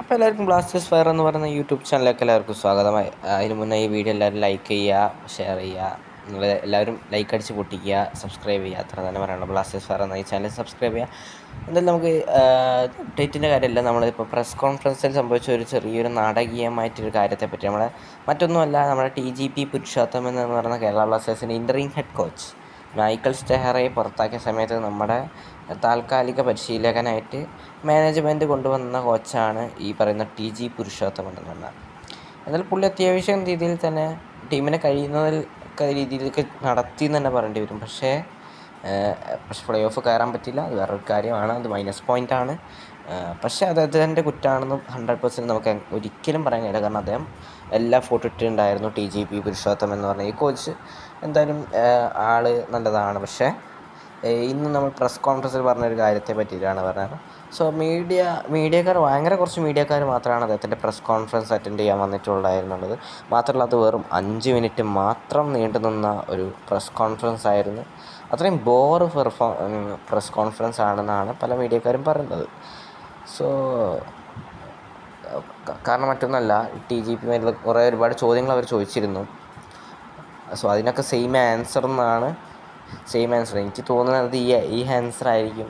അപ്പോൾ എല്ലാവർക്കും Blasters fire എന്ന് പറയുന്ന യൂട്യൂബ് ചാനലിലേക്ക് എല്ലാവർക്കും സ്വാഗതമായി. അതിന് മുന്നേ ഈ വീഡിയോ എല്ലാവരും ലൈക്ക് ചെയ്യുക, ഷെയർ ചെയ്യുക. നിങ്ങൾ എല്ലാവരും ലൈക്ക് അടിച്ച് പൊട്ടിക്കുക, സബ്സ്ക്രൈബ് ചെയ്യുക. അത്ര തന്നെ പറയാനുള്ളൂ. ബ്ലാസ്റ്റേഴ്സ് ഫയർ എന്ന ഈ ചാനൽ സബ്സ്ക്രൈബ് ചെയ്യുക. എന്തായാലും നമുക്ക് അപ്ഡേറ്റിൻ്റെ കാര്യമല്ല, നമ്മളിപ്പോൾ പ്രസ് കോൺഫറൻസിൽ സംഭവിച്ച ഒരു ചെറിയൊരു നാടകീയമായിട്ടൊരു കാര്യത്തെപ്പറ്റി മറ്റൊന്നുമല്ല, നമ്മുടെ TGP പുരുഷോത്തമൻ എന്ന് പറയുന്ന കേരള ബ്ലാസ്റ്റേഴ്സിൻ്റെ ഇൻ്ററിംഗ് ഹെഡ് കോച്ച് മൈക്കൽ സ്റ്റെഹറയെ പുറത്താക്കിയ സമയത്ത് നമ്മുടെ താൽക്കാലിക പരിശീലകനായിട്ട് മാനേജ്മെൻറ്റ് കൊണ്ടുവന്ന കോച്ചാണ് ഈ പറയുന്ന TG പുരുഷോത്തമൻ എന്ന് പറഞ്ഞാൽ. എന്നാൽ പുള്ളി അത്യാവശ്യം രീതിയിൽ തന്നെ ടീമിനെ കഴിയുന്നതൊക്കെ രീതിയിലൊക്കെ നടത്തി എന്ന് തന്നെ പറയേണ്ടി വരും. പക്ഷേ പ്ലേ ഓഫ് കയറാൻ പറ്റില്ല, അത് വേറൊരു കാര്യമാണ്, അത് മൈനസ് പോയിൻ്റാണ്. പക്ഷേ അത് അദ്ദേഹത്തിൻ്റെ കുറ്റമാണെന്ന് 100% നമുക്ക് ഒരിക്കലും പറയാൻ കഴിയില്ല. കാരണം അദ്ദേഹം എല്ലാ ഫോട്ടോ ഇട്ടിട്ടുണ്ടായിരുന്നു. TGP പുരുഷോത്തമൻ എന്ന് പറഞ്ഞ ഈ കോച്ച് എന്തായാലും ആൾ നല്ലതാണ്. പക്ഷേ ഇന്ന് നമ്മൾ പ്രസ് കോൺഫറൻസിൽ പറഞ്ഞൊരു കാര്യത്തെ പറ്റിയിട്ടാണ് പറഞ്ഞത്. സോ കുറച്ച് മീഡിയക്കാർ മാത്രമാണ് അദ്ദേഹത്തിൻ്റെ പ്രസ് കോൺഫറൻസ് അറ്റൻഡ് ചെയ്യാൻ വന്നിട്ടുണ്ടായിരുന്നുള്ളത്. മാത്രമല്ല അത് വെറും 5 മിനിറ്റ് മാത്രം നീണ്ടു നിന്ന ഒരു പ്രസ് കോൺഫറൻസ് ആയിരുന്നു. അത്രയും പ്രസ് കോൺഫറൻസ് ആണെന്നാണ് പല മീഡിയക്കാരും പറയുന്നത്. സോ കാരണം മറ്റൊന്നല്ല, TGP ഒരുപാട് ചോദ്യങ്ങൾ അവർ ചോദിച്ചിരുന്നു. സോ അതിനൊക്കെ സെയിം ആൻസർ എനിക്ക് തോന്നുന്നത് ഈ ആൻസർ ആയിരിക്കും.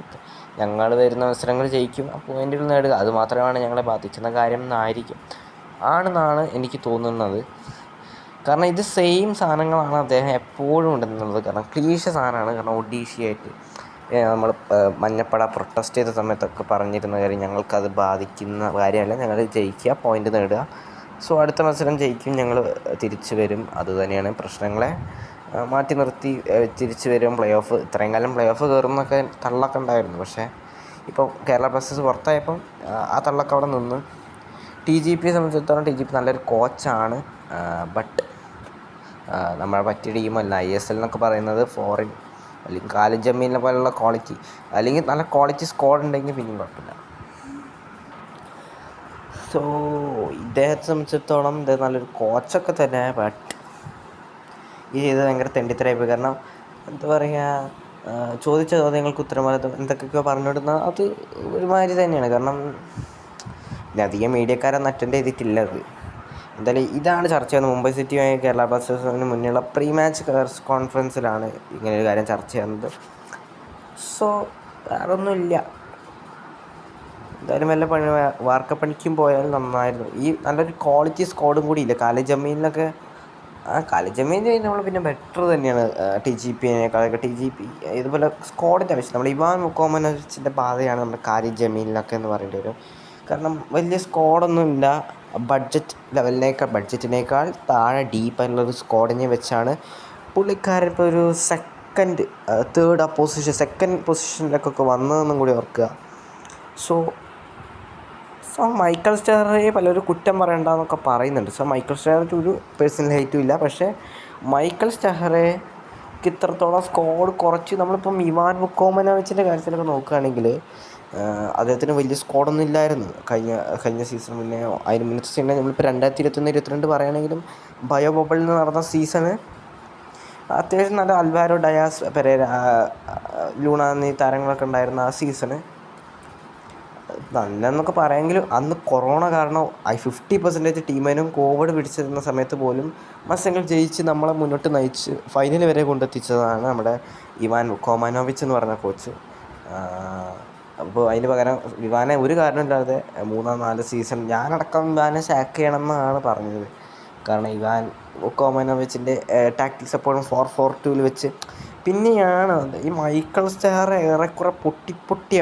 ഞങ്ങൾ വരുന്ന മത്സരങ്ങൾ ജയിക്കും, പോയിൻ്റുകൾ നേടുക, അതുമാത്രമാണ് ഞങ്ങളെ ബാധിക്കുന്ന കാര്യം ആണെന്നാണ് എനിക്ക് തോന്നുന്നത്. കാരണം ഇത് സെയിം സാധനങ്ങളാണ് അദ്ദേഹം എപ്പോഴും ഉണ്ടെന്നുള്ളത്. കാരണം ക്ലീശ സാധനമാണ്. കാരണം ഒഡീഷയായിട്ട് നമ്മൾ മഞ്ഞപ്പട പ്രൊട്ടസ്റ്റ് ചെയ്ത സമയത്തൊക്കെ പറഞ്ഞിരുന്ന കാര്യം, ഞങ്ങൾക്കത് ബാധിക്കുന്ന കാര്യമല്ല, ഞങ്ങൾ ജയിക്കുക, പോയിൻ്റ് നേടുക. സോ അടുത്ത മത്സരം ജയിക്കും, ഞങ്ങൾ തിരിച്ചു വരും. അതുതന്നെയാണ് പ്രശ്നങ്ങളെ മാറ്റി നിർത്തി തിരിച്ചു വരും. ഇത്രയും കാലം പ്ലേ ഓഫ് കയറുന്നൊക്കെ തള്ളൊക്കെ ഉണ്ടായിരുന്നു. പക്ഷേ ഇപ്പോൾ കേരള ബ്ലാസ്റ്റേഴ്സ് പുറത്തായപ്പം ആ തള്ളൊക്കെ അവിടെ നിന്ന്. TGPയെ സംബന്ധിച്ചിടത്തോളം TGP നല്ലൊരു കോച്ചാണ്. ബട്ട് നമ്മളെ പറ്റിയ ടീമല്ല. ISL എന്നൊക്കെ പറയുന്നത് ഫോറിൻ അല്ലെങ്കിൽ ഖാലിദ് ജമീലിനെ പോലുള്ള ക്വാളിറ്റി, അല്ലെങ്കിൽ നല്ല ക്വാളിറ്റി സ്ക്വാഡ് ഉണ്ടെങ്കിൽ പിന്നെയും കുഴപ്പമില്ല. സോ ഇദ്ദേഹത്തെ സംബന്ധിച്ചിടത്തോളം ഇദ്ദേഹം നല്ലൊരു കോച്ചൊക്കെ തന്നെ. ബട്ട് ഈ ചെയ്ത് ഭയങ്കര തെണ്ടിത്തരായിപ്പോയി. കാരണം എന്താ പറയുക, ചോദിച്ച ചോദ്യങ്ങൾക്ക് ഉത്തരം എന്തൊക്കെയൊക്കെ പറഞ്ഞുവിടുന്ന അത് ഒരുമാതിരി തന്നെയാണ്. കാരണം പിന്നെ അധികം മീഡിയക്കാരൊന്നും അറ്റൻഡ് ചെയ്തിട്ടില്ല. അത് എന്തായാലും ഇതാണ് ചർച്ച ചെയ്യുന്നത്. മുംബൈ സിറ്റിയുമായി കേരള ബ്ലാസ്റ്റേഴ്സിന് മുന്നിലുള്ള പ്രീ മാച്ച് കോൺഫറൻസിലാണ് ഇങ്ങനെയൊരു കാര്യം ചർച്ച ചെയ്യുന്നത്. സോ വേറൊന്നുമില്ല. എന്തായാലും വല്ല വാർക്കപ്പണിക്കും പോയാൽ നന്നായിരുന്നു. ഈ നല്ലൊരു ക്വാളിറ്റി സ്ക്വാഡും കൂടി ഇല്ല. ഖാലിദ് ജമീലിനൊക്കെ നമ്മൾ പിന്നെ ബെറ്റർ തന്നെയാണ് TGPയേക്കാളൊക്കെ. TGP ഇതുപോലെ സ്ക്വാഡിൻ്റെ ആവശ്യം, നമ്മൾ ഇവാൻ മുക്കോമനോവിച്ചിൻ്റെ പാതയാണ് നമ്മുടെ ഖാലിദ് ജമീലിനൊക്കെ എന്ന് പറയേണ്ടി വരും. കാരണം വലിയ സ്ക്വാഡൊന്നുമില്ല. ബഡ്ജറ്റിനേക്കാൾ താഴെ ഡീപ്പായിട്ടുള്ളൊരു സ്ക്വാഡിനെ വെച്ചാണ് പുള്ളിക്കാരൻ ഇപ്പോൾ ഒരു സെക്കൻഡ് പൊസിഷനിലേക്കൊക്കെ വന്നതെന്നും കൂടി ഓർക്കുക. സോ മൈക്കൽ സ്റ്റെഹറയെ പലരും കുറ്റം പറയണ്ടെന്നൊക്കെ പറയുന്നുണ്ട്. സോ മൈക്കൽ സ്റ്റെഹറയ്ക്ക് ഒരു പേഴ്സണൽ ഹെയ്റ്റും ഇല്ല. പക്ഷേ മൈക്കൽ സ്റ്റെഹറയ്ക്ക് ഇത്രത്തോളം സ്കോഡ് കുറച്ച്, നമ്മളിപ്പം ഇവാൻ മുക്കോമനോവിച്ചിൻ്റെ കാര്യത്തിലൊക്കെ നോക്കുകയാണെങ്കിൽ അദ്ദേഹത്തിന് വലിയ സ്കോഡൊന്നും ഇല്ലായിരുന്നു കഴിഞ്ഞ സീസൺ. പിന്നെ അതിന് മുന്നത്തെ സീസണിൽ നമ്മളിപ്പോൾ 2021-22 പറയുകയാണെങ്കിലും ബയോ ബബിളിൽ നിന്ന് നടന്ന സീസണ് അത്യാവശ്യം നല്ല അൽവാരോ ഡയാസ് പെരേര, ലൂണ എന്നീ താരങ്ങളൊക്കെ ഉണ്ടായിരുന്ന ആ സീസണ് നല്ലതെന്നൊക്കെ പറയാമെങ്കിലും അന്ന് കൊറോണ കാരണം 50% ടീമിനും കോവിഡ് പിടിച്ചിരുന്ന സമയത്ത് പോലും മത്സരങ്ങൾ ജയിച്ച് നമ്മളെ മുന്നോട്ട് നയിച്ച് ഫൈനൽ വരെ കൊണ്ടെത്തിച്ചതാണ് നമ്മുടെ ഇവാൻ മുക്കോമനോവിച്ച് എന്ന് പറഞ്ഞ കോച്ച്. അപ്പോൾ അതിന് പകരം ഇവാനെ ഒരു കാരണമില്ലാതെ 3-4 സീസൺ ഞാനടക്കം ഇവാനെ സാക്ക് ചെയ്യണമെന്നാണ് പറഞ്ഞത്. കാരണം ഇവാൻ മുക്കോമനോവിച്ചിൻ്റെ ടാക്ടിക്സ് എപ്പോഴും 4-4-2 വെച്ച്. പിന്നെയാണ് ഈ മൈക്കൽ സ്റ്റെഹറ ഏറെക്കുറെ പൊട്ടി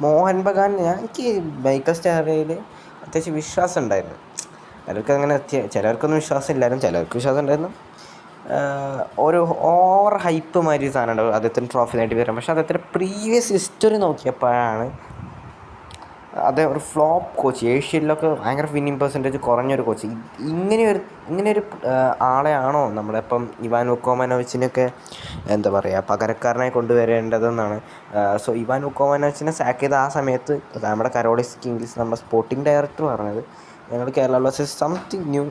മോഹൻ ബഗാൻ. എനിക്ക് മൈക്കൽ സ്റ്റെഹറയിൽ അത്യാവശ്യം വിശ്വാസം ഉണ്ടായിരുന്നു. ചിലർക്കൊന്നും വിശ്വാസം ഇല്ലായിരുന്നു, ചിലർക്ക് വിശ്വാസം ഉണ്ടായിരുന്നു. ഒരു ഓവർ ഹൈപ്പ് മാതിരി സാധനം ഉണ്ടാവും അദ്ദേഹത്തിന് ട്രോഫി നേടി വരാം. പക്ഷേ അദ്ദേഹത്തിൻ്റെ പ്രീവിയസ് ഹിസ്റ്ററി നോക്കിയപ്പോഴാണ് അദ്ദേഹം ഒരു ഫ്ലോപ്പ് കോച്ച്. ഏഷ്യയിലൊക്കെ ഭയങ്കര വിന്നിങ് പെർസെൻറ്റേജ് കുറഞ്ഞൊരു കോച്ച്. ഇങ്ങനെയൊരു ആളെയാണോ നമ്മളിപ്പം ഇവാൻ മുക്കോമനോവിച്ചിനൊക്കെ എന്താ പറയുക പകരക്കാരനായി കൊണ്ടുവരേണ്ടതെന്നാണ്. സോ ഇവാൻ മുക്കോമനോവിച്ചിനെ സാക്ക് ചെയ്ത ആ സമയത്ത് നമ്മുടെ കരോളിസ് കിങ്സ്, നമ്മുടെ സ്പോർട്ടിംഗ് ഡയറക്ടർ പറഞ്ഞത് ഞങ്ങൾ Kerala Blasters something new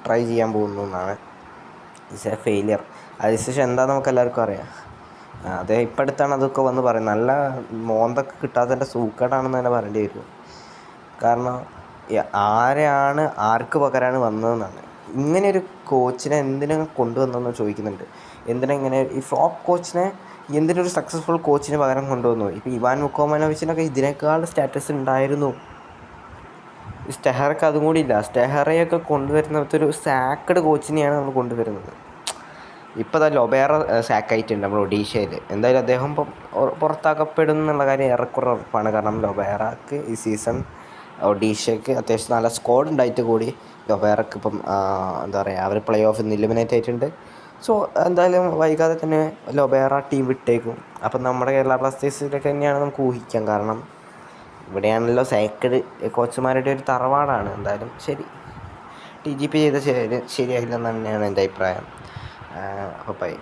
try ചെയ്യാൻ പോകുന്നു എന്നാണ്. It's A failure. അതിനുശേഷം എന്താ നമുക്ക് എല്ലാവർക്കും അറിയാം. അദ്ദേഹം ഇപ്പം അടുത്താണ് അതൊക്കെ വന്ന് പറയുന്നത്. നല്ല മോന്തൊക്കെ കിട്ടാത്തതിൻ്റെ സൂക്കേടാണെന്ന് തന്നെ പറയേണ്ടി വരും. കാരണം ആരെയാണ് ആർക്ക് പകരമാണ് വന്നതെന്നാണ്. ഇങ്ങനെയൊരു കോച്ചിനെ എന്തിനാണ് കൊണ്ടുവന്നതെന്ന് ചോദിക്കുന്നുണ്ട്. എന്തിനാ ഇങ്ങനെ ഈ ഫ്ലോപ്പ് കോച്ചിനെ എന്തിനൊരു സക്സസ്ഫുൾ കോച്ചിന് പകരം കൊണ്ടുവന്നു? ഇപ്പോൾ ഇവാൻ വുക്കോമനോവിച്ചിനൊക്കെ ഇതിനേക്കാൾ സ്റ്റാറ്റസ് ഉണ്ടായിരുന്നു. സ്റ്റെഹറയ്ക്ക് അതും കൂടി ഇല്ല. സ്റ്റെഹറയൊക്കെ കൊണ്ടുവരുന്നതൊരു സാക്കഡ് കോച്ചിനെയാണ് നമ്മൾ കൊണ്ടുവരുന്നത്. ഇപ്പോൾ അതാ ലൊബേറ സാക്കായിട്ടുണ്ട് നമ്മൾ ഒഡീഷയിൽ. എന്തായാലും അദ്ദേഹം ഇപ്പം പുറത്താക്കപ്പെടും എന്നുള്ള കാര്യം ഏറെക്കുറെ ഉറപ്പാണ്. കാരണം ലൊബേറക്ക് ഈ സീസൺ ഒഡീഷയ്ക്ക് അത്യാവശ്യം നല്ല സ്ക്വാഡ് ഉണ്ടായിട്ട് കൂടി ലൊബേറക്ക് ഇപ്പം എന്താ പറയുക, അവർ പ്ലേ ഓഫിൽ നിന്ന് എലിമിനേറ്റ് ആയിട്ടുണ്ട്. സോ എന്തായാലും വൈകാതെ തന്നെ ലൊബേറ ടീം വിട്ടേക്കും. അപ്പം നമ്മുടെ കേരള ബ്ലാസ്റ്റേഴ്സിലൊക്കെ തന്നെയാണ് നമുക്ക് ഊഹിക്കാം. കാരണം ഇവിടെയാണല്ലോ സൈക്കിൾ കോച്ചുമാരുടെ ഒരു തറവാടാണ്. എന്തായാലും ശരി, TGP ചെയ്ത ശരിയായില്ലെന്ന് തന്നെയാണ് എൻ്റെ അഭിപ്രായം. അപ്പോൾ ബൈ.